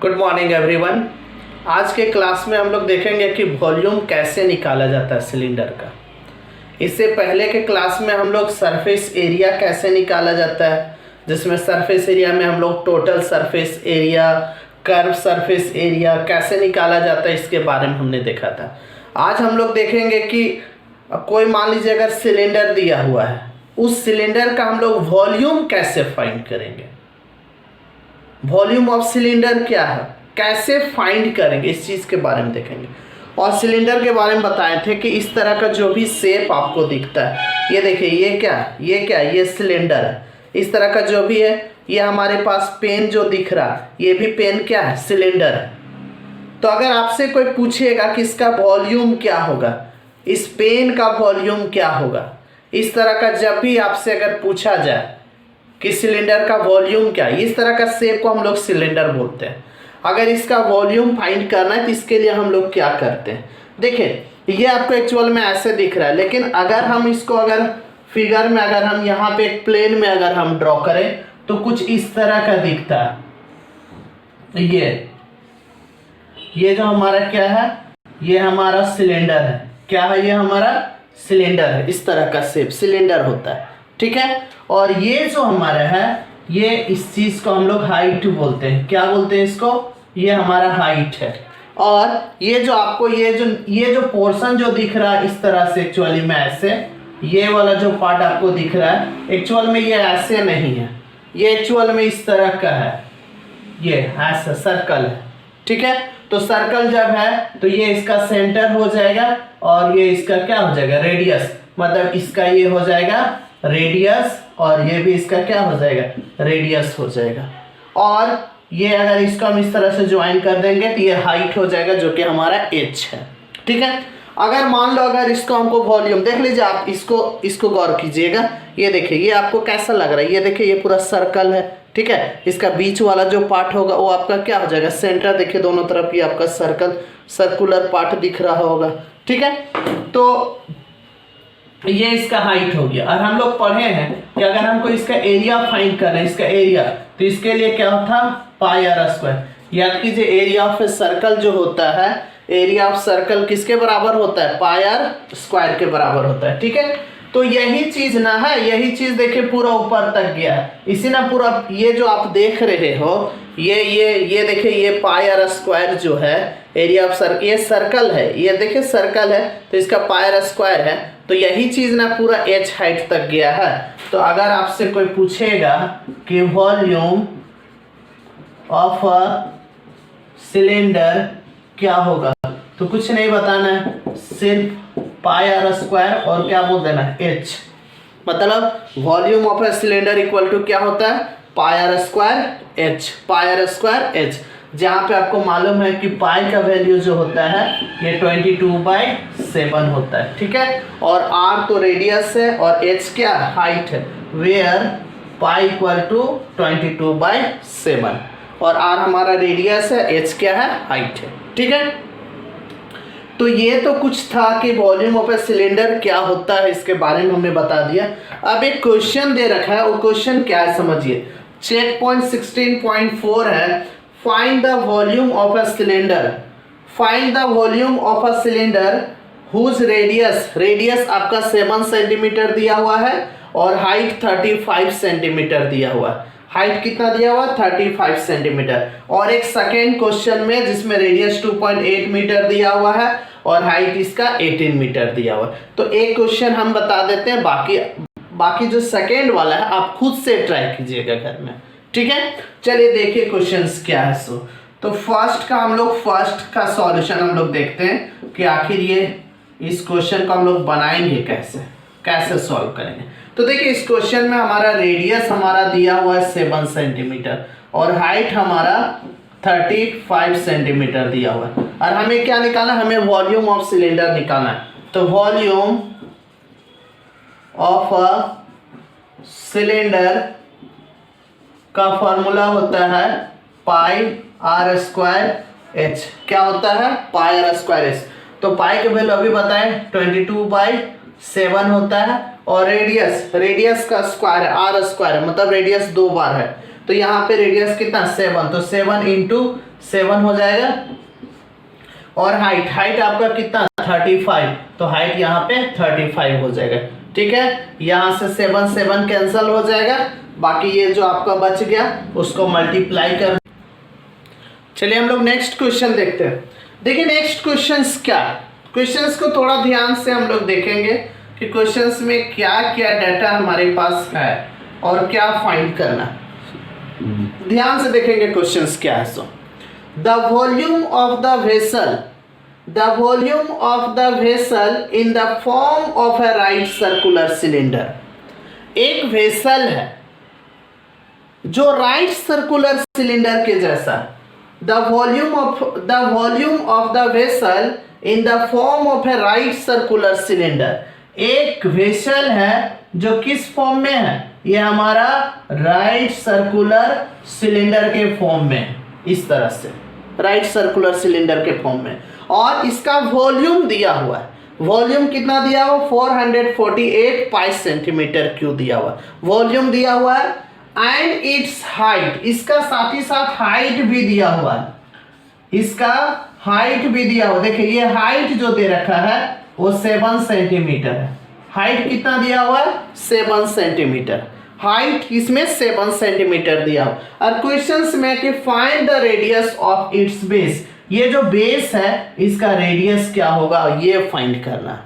Good morning everyone. आज के class में हम लोग देखेंगे कि वॉल्यूम कैसे निकाला जाता है सिलेंडर का। इससे पहले के क्लास में हम लोग सरफेस एरिया कैसे निकाला जाता है, जिसमें सरफेस एरिया में हम लोग total surface area, curve surface area कैसे निकाला जाता है इसके बारे में हमने देखा था। आज हम लोग देखेंगे कि कोई मान लीजिए अगर सिलेंडर दिया हुआ है, उस सिलेंडर का हम लोग वॉल्यूम कैसे फाइंड करेंगे, वॉल्यूम ऑफ सिलेंडर क्या है, कैसे फाइंड करेंगे, इस चीज़ के बारे में देखेंगे। और सिलेंडर के बारे में बताए थे कि इस तरह का जो भी शेप आपको दिखता है, ये देखिए ये सिलेंडर है। इस तरह का जो भी है, ये हमारे पास पेन जो दिख रहा है, ये भी पेन क्या है, सिलेंडर है। तो अगर आपसे कोई पूछेगा कि इसका वॉल्यूम क्या होगा, इस पेन का वॉल्यूम क्या होगा, इस तरह का जब भी आपसे अगर पूछा जाए कि सिलेंडर का वॉल्यूम क्या है, इस तरह का शेप को हम लोग सिलेंडर बोलते हैं। अगर इसका वॉल्यूम फाइंड करना है तो इसके लिए हम लोग क्या करते हैं, देखिए ये आपको एक्चुअल में ऐसे दिख रहा है, लेकिन अगर हम इसको अगर फिगर में अगर हम यहाँ पे एक प्लेन में अगर हम ड्रॉ करें तो कुछ इस तरह का दिखता है। ये जो हमारा क्या है, ये हमारा सिलेंडर है। क्या है, ये हमारा सिलेंडर है। इस तरह का शेप सिलेंडर होता है, ठीक है। और ये जो हमारा है, ये इस चीज को हम लोग हाइट बोलते हैं। क्या बोलते हैं इसको, ये हमारा हाइट है। और ये जो आपको ये जो पोर्शन जो दिख रहा है इस तरह से, एक्चुअली में ऐसे ये वाला जो पार्ट आपको दिख रहा है, एक्चुअल में ये ऐसे नहीं है, ये एक्चुअल में इस तरह का है, ये ऐसा सर्कल है, ठीक है। तो सर्कल जब है तो ये इसका सेंटर हो जाएगा और ये इसका क्या हो जाएगा, रेडियस। मतलब इसका ये हो जाएगा रेडियस और ये भी इसका क्या हो जाएगा, रेडियस हो जाएगा। और ये अगर इसको हम इस तरह से ज्वाइन कर देंगे तो ये हाइट हो जाएगा, जो कि हमारा एच है, ठीक है। अगर मान लो अगर इसको हमको वॉल्यूम, देख लीजिए आप इसको गौर कीजिएगा। ये देखिए ये आपको कैसा लग रहा है, ये देखिए ये पूरा सर्कल है, ठीक है। इसका बीच वाला जो पार्ट होगा वो आपका क्या हो जाएगा, सेंटर। देखिए दोनों तरफ ये आपका सर्कुलर पार्ट दिख रहा होगा, ठीक है। तो ये इसका हाइट हो गया। और हम लोग पढ़े हैं कि अगर हमको इसका एरिया फाइंड करना है, इसका एरिया, तो इसके लिए क्या था, पाई आर स्क्वायर। याद कीजिए एरिया ऑफ ए सर्कल जो होता है, एरिया ऑफ सर्कल किसके बराबर होता है, पाई आर स्क्वायर के बराबर होता है, ठीक है। तो यही चीज ना है, यही चीज देखिए पूरा ऊपर तक गया है। इसी ना पूरा ये जो आप देख रहे हो, ये देखिए ये पाई आर स्क्वायर जो है, एरिया ऑफ सर्कल, ये सर्कल है, ये देखिए सर्कल है तो इसका पाई आर स्क्वायर है। तो यही चीज ना पूरा एच हाइट तक गया है। तो अगर आपसे कोई पूछेगा कि वॉल्यूम ऑफ अ सिलेंडर क्या होगा, तो कुछ नहीं बताना है, सिर्फ पाई आर स्क्वायर और क्या बोल देना है, एच। मतलब volume of a cylinder equal to क्या होता है, pi r square H, pi r square H. जहाँ पे आपको मालूम है कि पाई का वैल्यू जो होता है ये 22/7 होता है, ठीक है। और आर तो रेडियस है और एच क्या हाइट है, वेयर पाई इक्वल टू 22/7 और आर हमारा रेडियस है, एच क्या है, हाइट है, ठीक है। तो ये तो कुछ था कि वॉल्यूम ऑफ ए सिलेंडर क्या होता है, इसके बारे में हमने बता दिया। अब एक क्वेश्चन दे रखा है, वो क्वेश्चन क्या है समझिए। चेक पॉइंट 16.4 है, find the volume of a cylinder. Find the volume of a cylinder whose radius आपका 7 सेंटीमीटर दिया हुआ है और हाइट 35 सेंटीमीटर दिया हुआ है। हाइट कितना दिया हुआ, 35 सेंटीमीटर। और एक सेकेंड क्वेश्चन में जिसमें रेडियस 2.8 मीटर दिया हुआ है और हाइट इसका 18 मीटर दिया हुआ है। तो एक क्वेश्चन हम बता देते हैं, बाकी जो सेकेंड वाला है आप खुद से ट्राई कीजिएगा घर में, ठीक है। चलिए देखिए क्वेश्चंस क्या है। तो फर्स्ट का सॉल्यूशन हम लोग देखते हैं कि आखिर ये इस क्वेश्चन को हम लोग बनाएंगे कैसे सॉल्व करेंगे। तो देखिए इस क्वेश्चन में हमारा रेडियस हमारा दिया हुआ है 7 सेंटीमीटर और हाइट हमारा 35 सेंटीमीटर दिया हुआ है। और हमें क्या निकालना है, हमें वॉल्यूम ऑफ सिलेंडर निकालना है। तो वॉल्यूम ऑफ अ सिलेंडर का फॉर्मूला होता है पाई आर स्क्वायर एच। क्या होता है, पाई आर स्क्वायर एच। तो पाई के वैल्यू अभी बताएं 22/7 होता है और रेडियस का स्क्वायर है, आर स्क्वायर है, मतलब रेडियस 2 बार है। तो यहाँ पे रेडियस कितना 7, तो 7 इंटू 7 हो जाएगा। और हाइट आपका कितना 35, तो हाइट यहाँ पे 35 हो जाएगा। ठीक है, यहाँ से 7 कैंसल हो जाएगा, बाकी ये जो आपका बच गया उसको मल्टीप्लाई कर। चलिए हम लोग नेक्स्ट क्वेश्चन देखते हैं। देखिए नेक्स्ट क्वेश्चंस क्या, क्वेश्चंस को थोड़ा ध्यान से हम लोग देखेंगे कि क्वेश्चंस में क्या क्या डाटा हमारे पास है और क्या फाइंड करना। ध्यान से देखेंगे क्वेश्चंस क्या है। So the volume of the vessel, the volume of the vessel in the form of A right circular cylinder. एक वेसल है जो राइट सर्कुलर सिलेंडर के जैसा। The volume of the vessel in the form of a right circular cylinder। एक vessel है जो किस form में है, ये हमारा राइट सर्कुलर सिलेंडर के फॉर्म में, इस तरह से राइट सर्कुलर सिलेंडर के फॉर्म में, और इसका वॉल्यूम दिया हुआ है। वॉल्यूम कितना दिया हुआ 448 पाई सेंटीमीटर क्यूब दिया हुआ, वॉल्यूम दिया हुआ है। एंड इट्स हाइट, इसका साथ ही साथ हाइट भी दिया हुआ है, इसका हाइट भी दिया हुआ। देखिए ये हाइट जो दे रखा है वो 7 सेंटीमीटर है। हाइट कितना दिया हुआ है 7 सेंटीमीटर, हाइट इसमें 7 सेंटीमीटर दिया हुआ। और क्वेश्चंस में कि find the radius of its base, ये जो बेस है इसका रेडियस क्या होगा ये फाइंड करना।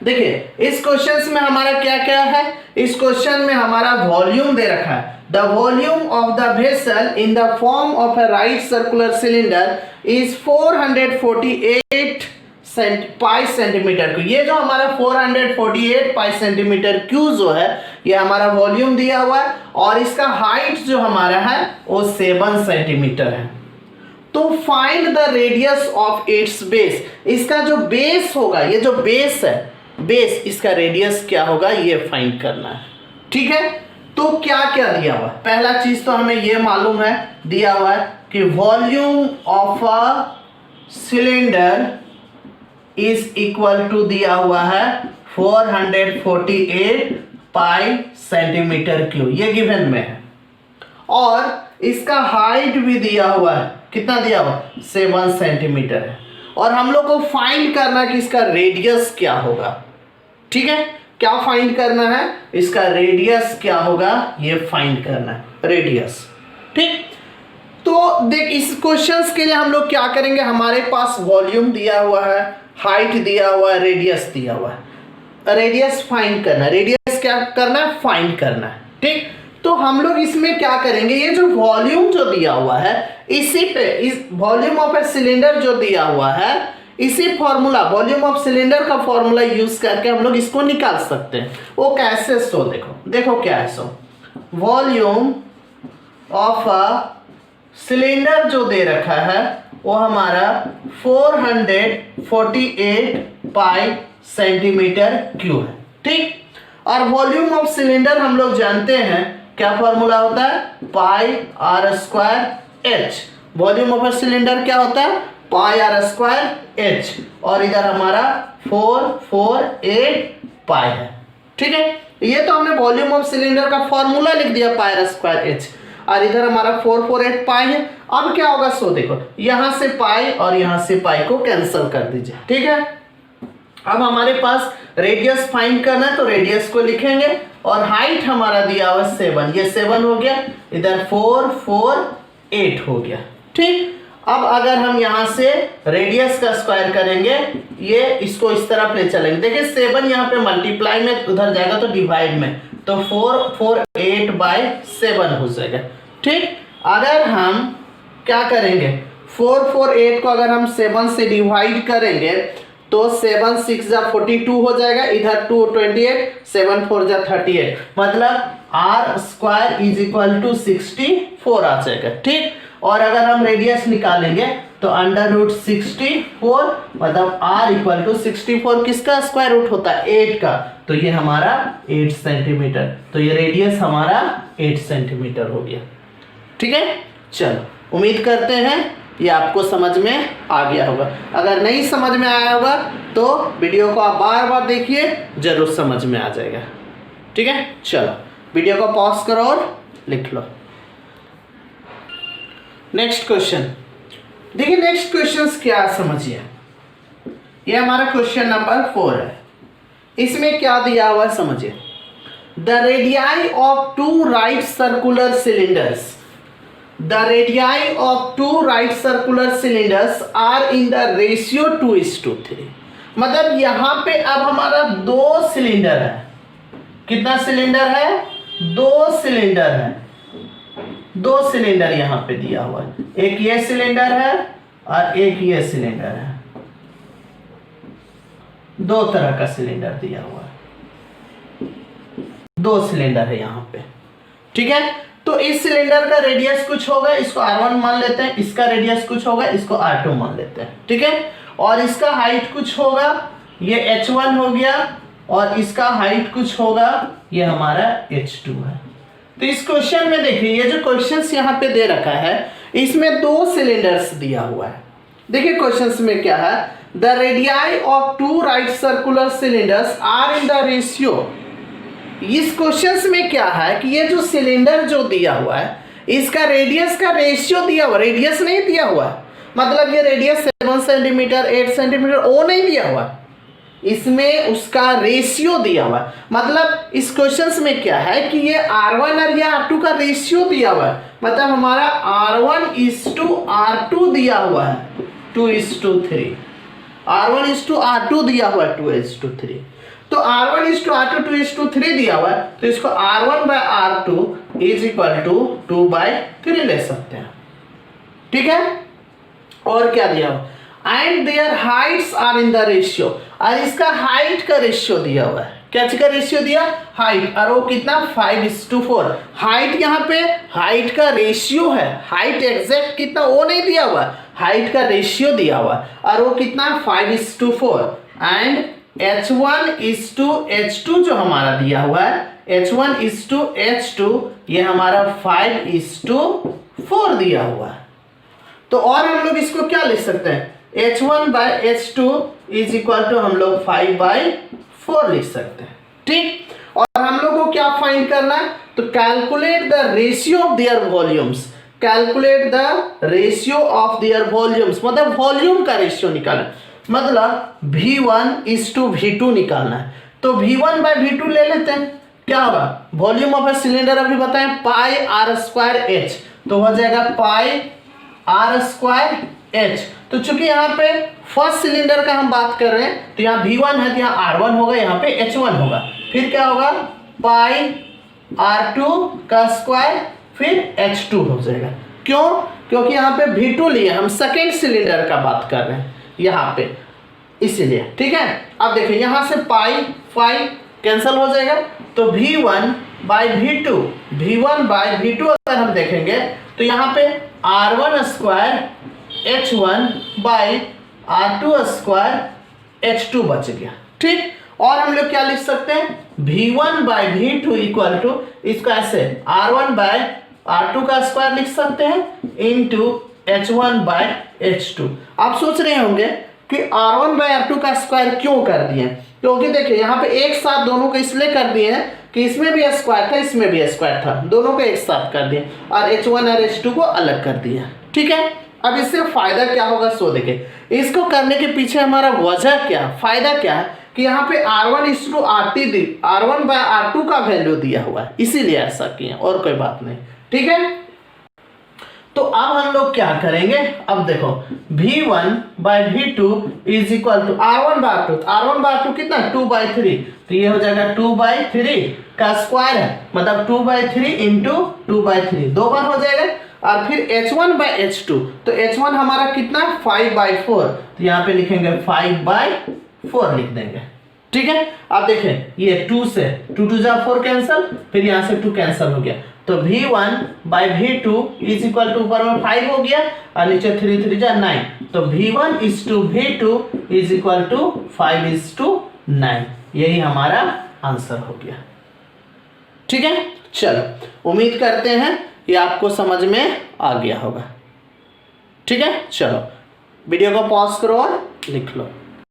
देखिए इस क्वेश्चन में हमारा क्या क्या है, इस क्वेश्चन में हमारा वॉल्यूम दे रखा है। The volume of the vessel in the form of A right circular cylinder is 448 pi centimetre cube. ये जो हमारा 448 पाई सेंटीमीटर क्यूब जो है ये हमारा वॉल्यूम दिया हुआ है, और इसका हाइट जो हमारा है वो 7 सेंटीमीटर है। तो find the radius of its base, इसका जो बेस होगा, ये जो बेस है बेस, इसका रेडियस क्या होगा ये फाइंड करना है। ठीक है, तो क्या क्या दिया हुआ है, पहला चीज तो हमें ये मालूम है, दिया हुआ है कि volume of a cylinder is equal to दिया हुआ है 448 पाई सेंटीमीटर क्यूब, ये गिवन में है। और इसका हाइट भी दिया हुआ है, कितना दिया हुआ 7 सेंटीमीटर है। और हम लोग को फाइंड करना कि इसका रेडियस क्या होगा। ठीक है, क्या फाइंड करना है, इसका रेडियस क्या होगा ये फाइंड करना है, रेडियस। ठीक, तो देख इस क्वेश्चंस के लिए हम लोग क्या करेंगे, हमारे पास वॉल्यूम दिया हुआ है, हाइट दिया हुआ है, रेडियस दिया हुआ है। रेडियस फाइंड करना है, रेडियस क्या करना है फाइंड करना है। ठीक, तो हम लोग इसमें क्या करेंगे, ये जो वॉल्यूम जो दिया हुआ है इसी पे, इस वॉल्यूम ऑफ ए सिलेंडर जो दिया हुआ है इसी फॉर्मूला, वॉल्यूम ऑफ सिलेंडर का फॉर्मूला यूज करके हम लोग इसको निकाल सकते हैं। वो कैसे, सो देखो क्या है। So volume of a cylinder जो दे रखा है वो हमारा 448 पाई सेंटीमीटर क्यूब है। ठीक, और वॉल्यूम ऑफ सिलेंडर हम लोग जानते हैं क्या फॉर्मूला होता है, pi r square H. Volume of a cylinder क्या होता है, पाई आर स्क्वायर एच, और इधर हमारा 448 पाई है। ठीक है, ये तो हमने वॉल्यूम ऑफ सिलेंडर का फॉर्मूला लिख दिया पाई आर स्क्वायर एच, और इधर हमारा 448 पाई है। अब क्या होगा, सो देखो यहां से पाई और यहां से पाई को कैंसिल कर दीजिए। ठीक है, अब हमारे पास रेडियस फाइंड करना है, तो रेडियस को लिखेंगे, और हाइट हमारा दिया हुआ 7, ये 7 हो गया, इधर 448 हो गया। ठीक, अब अगर हम यहां से रेडियस का स्क्वायर करेंगे, ये इसको इस तरफ ले चलेंगे। देखिए 7 यहाँ पे मल्टीप्लाई में उधर जाएगा तो डिवाइड में, तो 448 बाई 7 हो जाएगा। ठीक, अगर हम क्या करेंगे, 448 को अगर हम 7 से डिवाइड करेंगे तो 7 6 जा 42 हो जाएगा, इधर 2 28, 7 4 जा 38, मतलब r square is equal to 64 आ जाएगा। ठीक, और अगर हम रेडियस निकालेंगे तो अंडर रूट 64, मतलब आर इक्वल टू 64 किसका स्क्वायर रूट होता है 8 का, तो ये हमारा 8 सेंटीमीटर, तो ये रेडियस हमारा 8 सेंटीमीटर हो गया। ठीक है, चलो उम्मीद करते हैं ये आपको समझ में आ गया होगा। अगर नहीं समझ में आया होगा तो वीडियो को आप बार बार देखिए, जरूर समझ में आ जाएगा। ठीक है, चलो वीडियो को पॉज करो और लिख लो। नेक्स्ट क्वेश्चन देखिए, नेक्स्ट क्वेश्चन क्या समझिए, ये हमारा क्वेश्चन नंबर 4 है। इसमें क्या दिया हुआ है समझिए। The radii of two right circular cylinders, the radii of two right circular cylinders are in the ratio 2:3। मतलब यहां पे अब हमारा 2 सिलेंडर है। कितना सिलेंडर है? 2 सिलेंडर है। 2 सिलेंडर यहां पे दिया हुआ है, एक ये सिलेंडर है और एक ये सिलेंडर है। 2 तरह का सिलेंडर दिया हुआ है, 2 सिलेंडर है यहां पे, ठीक है। तो इस सिलेंडर का रेडियस कुछ होगा, इसको R1 मान लेते हैं, इसका रेडियस कुछ होगा, इसको R2 मान लेते हैं, ठीक है। और इसका हाइट कुछ होगा, ये H1 हो गया, और इसका हाइट कुछ होगा, ये हमारा H2 है। तो इस क्वेश्चन में देखिए, ये जो क्वेश्चन यहाँ पे दे रखा है, इसमें 2 सिलेंडर्स दिया हुआ है। देखिए क्वेश्चन में क्या है, the radii of two right circular cylinders are in the ratio. इस क्वेश्चन में क्या है कि ये जो सिलेंडर जो दिया हुआ है, इसका रेडियस का रेशियो दिया हुआ, रेडियस नहीं दिया हुआ, मतलब ये रेडियस 7 सेंटीमीटर 8 सेंटीमीटर वो नहीं दिया हुआ, इसमें उसका रेशियो दिया हुआ। मतलब इस क्वेश्चन में क्या है कि ये R1 और ये R2 का रेशियो दिया हुआ है, मतलब हमारा R1:R2 दिया हुआ है 2:3, R1:R2 दिया हुआ है 2:3। तो R1:R2 2:3 दिया हुआ है, तो इसको R1/R2 = 2/3 ले सकते हैं, ठीक है। और क्या दिया हुआ, and their heights are in the ratio, और इसका हाइट का रेशियो दिया हुआ है। क्या चीज का रेशियो दिया? हाइट, और वो कितना 5:4। हाइट यहाँ पे हाइट का रेशियो है, हाइट एग्जैक्ट कितना वो नहीं दिया हुआ, हाइट का रेशियो दिया हुआ, और वो कितना 5:4। एंड H1:H2 जो हमारा दिया हुआ है, H1:H2 ये हमारा 5:4 दिया हुआ है। तो और हम लोग इसको क्या लिख सकते हैं, H1/H2 = हम लोग 5/4 लिख सकते हैं, ठीक। और हम लोग को क्या फाइंड करना है, तो calculate the ratio of their volumes, calculate the ratio of their volumes, मतलब वॉल्यूम का रेशियो निकालना, मतलब V1:V2 निकालना है। तो V1/V2 ले लेते हैं, क्या होगा, वॉल्यूम ऑफ ए सिलेंडर अभी बताएं πr²h, तो हो जाएगा πr²h। तो चूंकि यहाँ पे फर्स्ट सिलेंडर का हम बात कर रहे हैं, तो यहाँ V1 है, तो यहाँ R1 होगा, यहाँ पे H1 होगा, फिर क्या होगा πr2², फिर H2 हो जाएगा। क्यों? क्योंकि यहाँ पे V2 लिए, हम सेकेंड सिलेंडर का बात कर रहे हैं यहाँ पे, इसीलिए, ठीक है। अब देखिए यहाँ से पाई कैंसिल हो जाएगा, तो V1/V2 अगर हम देखेंगे तो यहाँ पे R1² H1/R2² H2 बच गया, ठीक। और हम लोग क्या लिख सकते हैं, V1/V2 = इसको ऐसे R1/R2² लिख सकते हैं इंटू H1/H2। आप सोच रहे होंगे कि R1/R2² क्यों कर दिए, क्योंकि देखिए यहाँ पे एक साथ दोनों को इसलिए कर दिए हैं कि इसमें भी स्क्वायर था, इसमें भी स्क्वायर था, दोनों को एक साथ कर दिए, और H1 और H2 को अलग कर दिया, ठीक है। अब इससे फायदा क्या होगा, सो देखिए, इसको करने के पीछे हमारा वजह क्या, फायदा क्या है कि यहाँ पे R1/R2 का वैल्यू दिया हुआ है, इसीलिए ऐसा किया, और कोई बात नहीं, ठीक है। तो अब हम लोग क्या करेंगे, अब देखो V1/V2 = R1/R2 कितना 2/3, तो ये हो जाएगा 2/3 का स्क्वायर है, मतलब 2/3 इंटू 2/3 दो बार हो जाएगा, और फिर H1/H2, तो H1 हमारा कितना 5/4, तो यहाँ पे लिखेंगे 5/4 लिख देंगे, ठीक है। अब देखें ये 2 से 2 2 4 कैंसिल, फिर यहाँ से 2 कैंसिल हो गया, तो V1/V2 = ऊपर में 5 हो गया, और नीचे 3 3 9, तो V1:V2 = 5:9, यही हमारा आंसर हो गया, ठीक है। चलो उम्मीद करते हैं ये आपको समझ में आ गया होगा, ठीक है। चलो वीडियो को पॉज करो और लिख लो।